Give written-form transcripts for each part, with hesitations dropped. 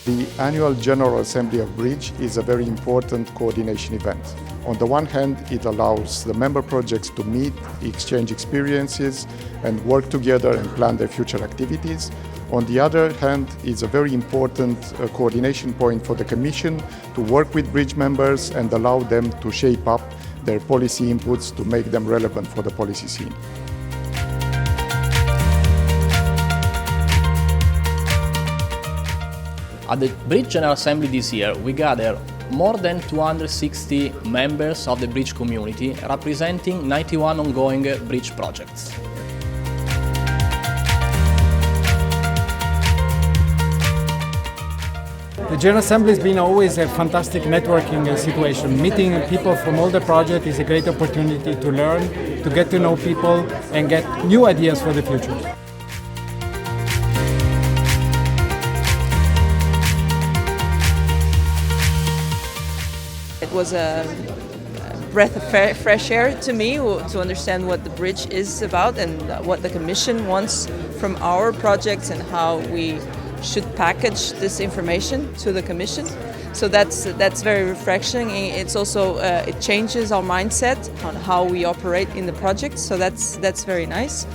The annual General Assembly of Bridge is a very important coordination event. On the one hand, it allows the member projects to meet, exchange experiences, and work together and plan their future activities. On the other hand, it's a very important coordination point for the Commission to work with Bridge members and allow them to shape up their policy inputs to make them relevant for the policy scene. At the Bridge General Assembly this year, we gathered more than 260 members of the Bridge community, representing 91 ongoing Bridge projects. The General Assembly has been always a fantastic networking situation. Meeting people from all the projects is a great opportunity to learn, to get to know people and get new ideas for the future. It was a breath of fresh air to me to understand what the Bridge is about and what the Commission wants from our projects and how we should package this information to the Commission. So that's very refreshing. It's also it changes our mindset on how we operate in the project. So that's very nice.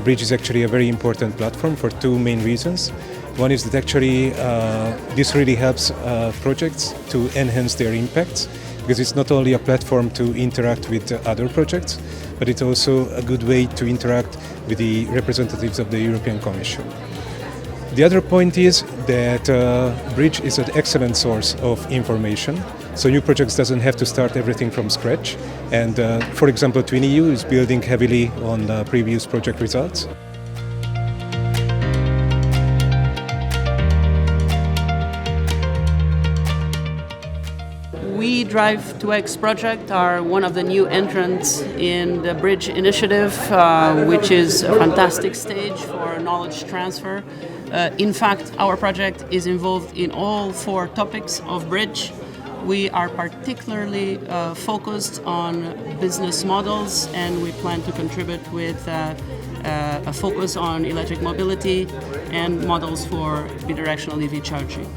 Bridge is actually a very important platform for two main reasons. One is that actually this really helps projects to enhance their impacts, because it's not only a platform to interact with other projects, but it's also a good way to interact with the representatives of the European Commission. The other point is that Bridge is an excellent source of information, so new projects doesn't have to start everything from scratch. And for example, TwinEU is building heavily on previous project results. We Drive2X project are one of the new entrants in the Bridge initiative, which is a fantastic stage for knowledge transfer. In fact, our project is involved in all 4 topics of Bridge. We are particularly focused on business models, and we plan to contribute with a focus on electric mobility and models for bidirectional EV charging.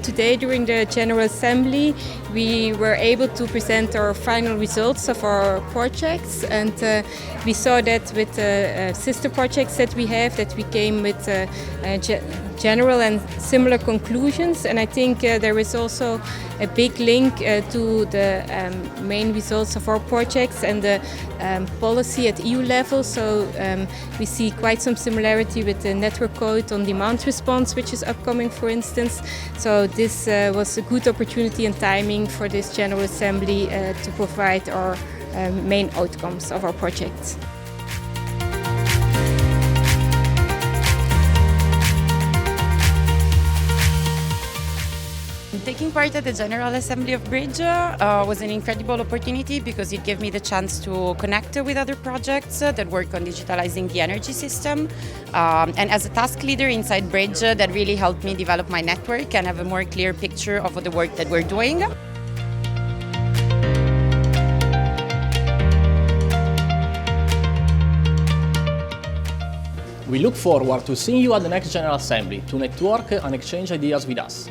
Today, during the General Assembly, we were able to present our final results of our projects, and we saw that with the sister projects that we have, that we came with general and similar conclusions. And I think there is also a big link to the main results of our projects and the policy at EU level. So we see quite some similarity with the network code on demand response, which is upcoming, for instance. So this was a good opportunity and timing for this General Assembly to provide our main outcomes of our projects. Taking part at the General Assembly of Bridge was an incredible opportunity because it gave me the chance to connect with other projects that work on digitalizing the energy system. And as a task leader inside Bridge, that really helped me develop my network and have a more clear picture of the work that we're doing. We look forward to seeing you at the next General Assembly to network and exchange ideas with us.